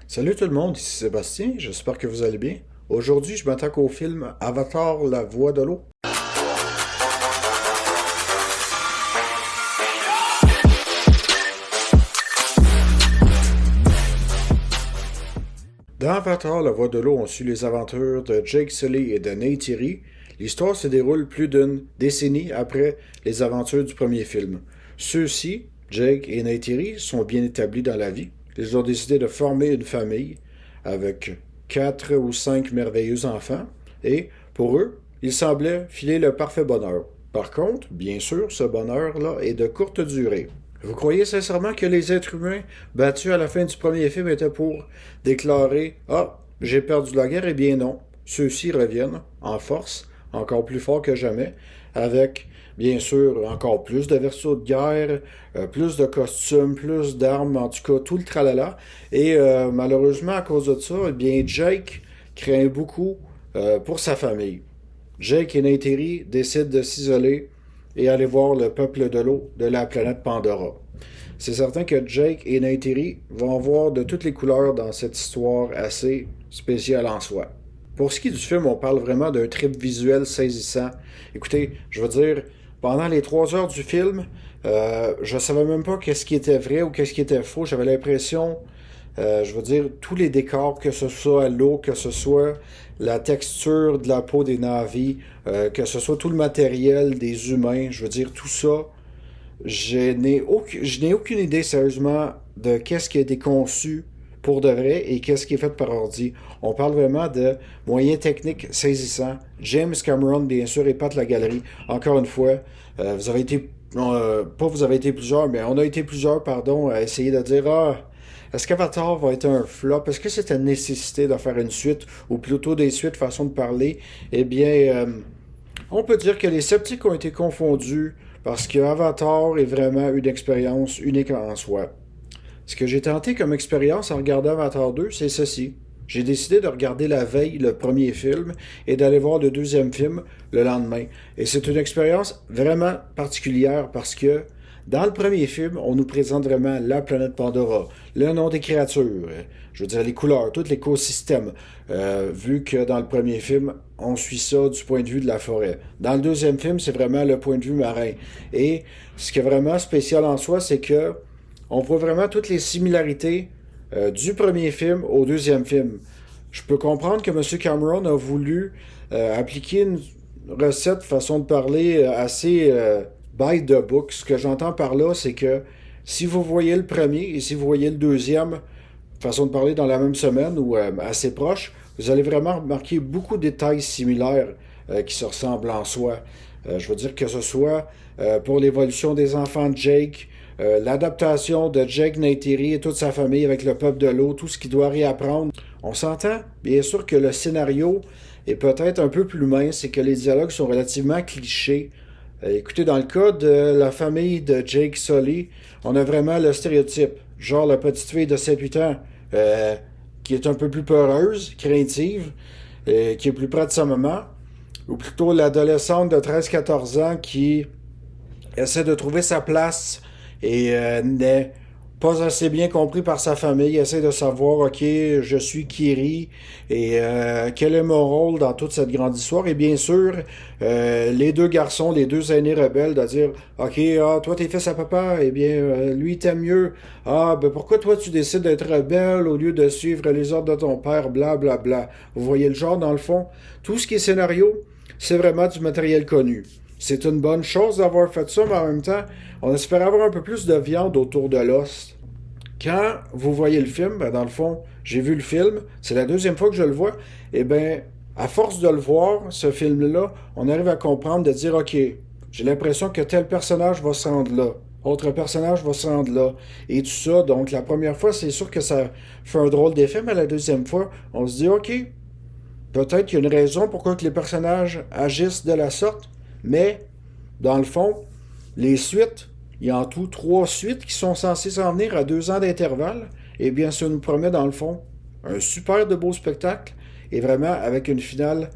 Salut tout le monde, ici Sébastien, j'espère que vous allez bien. Aujourd'hui, je m'attaque au film Avatar, la voix de l'eau. Dans Avatar, la voix de l'eau, on suit les aventures de Jake Sully et de Neytiri. L'histoire se déroule plus d'une décennie après les aventures du premier film. Ceux-ci, Jake et Neytiri, sont bien établis dans la vie. Ils ont décidé de former une famille avec 4 ou 5 merveilleux enfants et, pour eux, il semblait filer le parfait bonheur. Par contre, bien sûr, ce bonheur-là est de courte durée. Vous croyez sincèrement que les êtres humains battus à la fin du premier film étaient pour déclarer Ah, j'ai perdu la guerre? Eh bien non. Ceux-ci reviennent en force, encore plus fort que jamais, avec bien sûr encore plus de vaisseaux de guerre, plus de costumes, plus d'armes, en tout cas tout le tralala. Et malheureusement, à cause de ça, eh bien Jake craint beaucoup pour sa famille. Jake et Neytiri décident de s'isoler et aller voir le peuple de l'eau de la planète Pandora. C'est certain que Jake et Neytiri vont voir de toutes les couleurs dans cette histoire assez spéciale en soi. Pour ce qui est du film, on parle vraiment d'un trip visuel saisissant. Écoutez, je veux dire, pendant les 3 heures du film, je savais même pas qu'est-ce qui était vrai ou qu'est-ce qui était faux. J'avais l'impression, je veux dire, tous les décors, que ce soit l'eau, que ce soit la texture de la peau des navis, que ce soit tout le matériel des humains, je veux dire, tout ça, je n'ai aucune idée sérieusement de qu'est-ce qui a été conçu pour de vrai et qu'est-ce qui est fait par ordi. On parle vraiment de moyens techniques saisissants. James Cameron, bien sûr, épate la galerie. Encore une fois, vous avez été, pas vous avez été plusieurs, mais on a été plusieurs, pardon, à essayer de dire, est-ce qu'Avatar va être un flop? Est-ce que c'est une nécessité de faire une suite, ou plutôt des suites, façon de parler? Eh bien, on peut dire que les sceptiques ont été confondus parce que Avatar est vraiment une expérience unique en soi. Ce que j'ai tenté comme expérience en regardant Avatar 2, c'est ceci. J'ai décidé de regarder la veille le premier film et d'aller voir le deuxième film le lendemain. Et c'est une expérience vraiment particulière parce que dans le premier film, on nous présente vraiment la planète Pandora, le nom des créatures, je veux dire les couleurs, tout l'écosystème, vu que dans le premier film, on suit ça du point de vue de la forêt. Dans le deuxième film, c'est vraiment le point de vue marin. Et ce qui est vraiment spécial en soi, c'est que on voit vraiment toutes les similarités du premier film au deuxième film. Je peux comprendre que M. Cameron a voulu appliquer une recette, façon de parler, assez by the book. Ce que j'entends par là, c'est que si vous voyez le premier et si vous voyez le deuxième, façon de parler, dans la même semaine ou assez proche, vous allez vraiment remarquer beaucoup de détails similaires qui se ressemblent en soi. Je veux dire que ce soit pour l'évolution des enfants de Jake, l'adaptation de Jake Neytiri et toute sa famille avec le peuple de l'eau, tout ce qu'il doit réapprendre. On s'entend, bien sûr, que le scénario est peut-être un peu plus mince et que les dialogues sont relativement clichés. Écoutez, dans le cas de la famille de Jake Sully, on a vraiment le stéréotype. Genre la petite fille de 7 8 ans qui est un peu plus peureuse, craintive, qui est plus près de sa maman. Ou plutôt l'adolescente de 13 14 ans qui essaie de trouver sa place et n'est pas assez bien compris par sa famille, essaie de savoir, ok, je suis Kiri et quel est mon rôle dans toute cette grande histoire. Et bien sûr, les deux garçons, les deux aînés rebelles, de dire, ok, toi t'es fils à papa, eh bien lui t'aime mieux. Ah, ben pourquoi toi tu décides d'être rebelle au lieu de suivre les ordres de ton père, bla bla bla. Vous voyez le genre dans le fond. Tout ce qui est scénario, c'est vraiment du matériel connu. C'est une bonne chose d'avoir fait ça, mais en même temps, on espère avoir un peu plus de viande autour de l'os. Quand vous voyez le film, ben dans le fond, j'ai vu le film, c'est la deuxième fois que je le vois, et bien, à force de le voir, ce film-là, on arrive à comprendre, de dire, OK, j'ai l'impression que tel personnage va se rendre là, autre personnage va se rendre là, et tout ça. Donc, la première fois, c'est sûr que ça fait un drôle d'effet, mais la deuxième fois, on se dit, OK, peut-être qu'il y a une raison pourquoi que les personnages agissent de la sorte, mais dans le fond, les suites, il y a en tout 3 suites qui sont censées s'en venir à 2 ans d'intervalle. Eh bien, ça nous promet dans le fond un super de beau spectacle et vraiment avec une finale.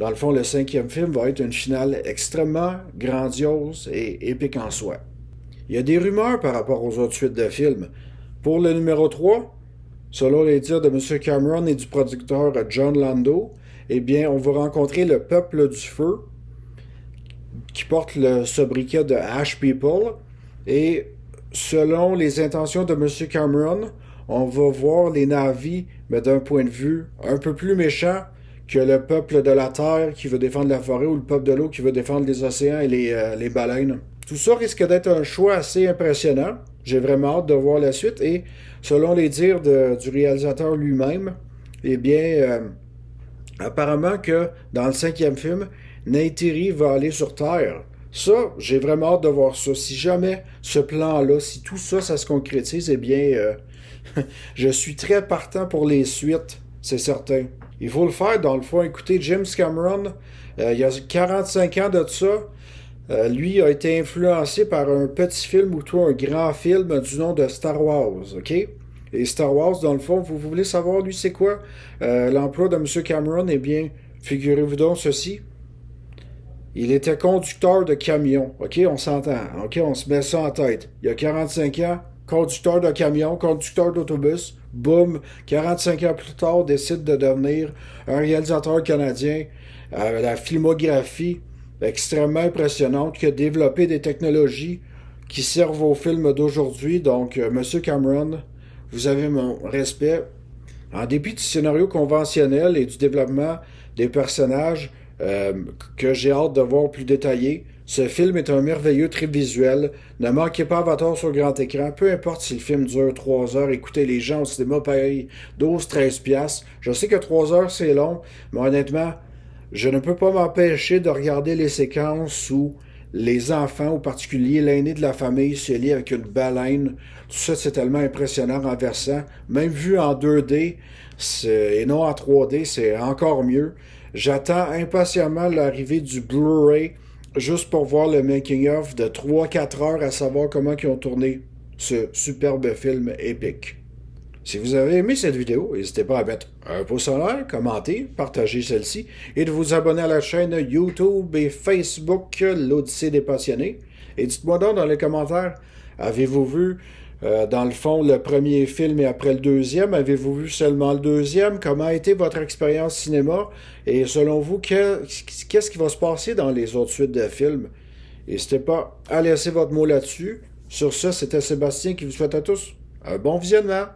Dans le fond, le cinquième film va être une finale extrêmement grandiose et épique en soi. Il y a des rumeurs par rapport aux autres suites de films. Pour le numéro 3, Selon les dires de M. Cameron et du producteur John Lando, eh bien, on va rencontrer le peuple du feu qui porte le sobriquet de Ash People. Et selon les intentions de M. Cameron, on va voir les Na'vi, mais d'un point de vue un peu plus méchant que le peuple de la Terre qui veut défendre la forêt ou le peuple de l'eau qui veut défendre les océans et les baleines. Tout ça risque d'être un choix assez impressionnant. J'ai vraiment hâte de voir la suite. Et selon les dires du réalisateur lui-même, eh bien, apparemment que dans le 5e film, Neytiri va aller sur Terre. Ça, j'ai vraiment hâte de voir ça. Si jamais ce plan-là, si tout ça, ça se concrétise, eh bien, je suis très partant pour les suites, c'est certain. Il faut le faire, dans le fond. Écoutez, James Cameron, il y a 45 ans de ça, lui a été influencé par un petit film ou tout un grand film du nom de Star Wars, OK? Et Star Wars, dans le fond, vous voulez savoir, lui, c'est quoi? L'emploi de M. Cameron, eh bien, figurez-vous donc ceci. Il était conducteur de camion, OK? On s'entend, OK? On se met ça en tête. Il y a 45 ans, conducteur de camion, conducteur d'autobus, boum, 45 ans plus tard, décide de devenir un réalisateur canadien à la filmographie extrêmement impressionnante qui a développé des technologies qui servent aux films d'aujourd'hui. Donc, M. Cameron, vous avez mon respect. En dépit du scénario conventionnel et du développement des personnages que j'ai hâte de voir plus détaillé, ce film est un merveilleux trip visuel. Ne manquez pas Avatar sur grand écran. Peu importe si le film dure 3 heures, écoutez, les gens au cinéma payent 12-13 piastres. Je sais que 3 heures c'est long, mais honnêtement, je ne peux pas m'empêcher de regarder les séquences où les enfants, en particulier l'aîné de la famille, se lie avec une baleine. Tout ça, c'est tellement impressionnant, renversant. Même vu en 2D et non en 3D, c'est encore mieux. J'attends impatiemment l'arrivée du Blu-ray juste pour voir le making-of de 3-4 heures à savoir comment ils ont tourné ce superbe film épique. Si vous avez aimé cette vidéo, n'hésitez pas à mettre un pouce en l'air, commenter, partager celle-ci et de vous abonner à la chaîne YouTube et Facebook L'Odyssée des Passionnés. Et dites-moi donc dans les commentaires, avez-vous vu dans le fond le premier film et après le deuxième? Avez-vous vu seulement le deuxième? Comment a été votre expérience cinéma? Et selon vous, qu'est-ce qui va se passer dans les autres suites de films? N'hésitez pas à laisser votre mot là-dessus. Sur ce, c'était Sébastien qui vous souhaite à tous un bon visionnement.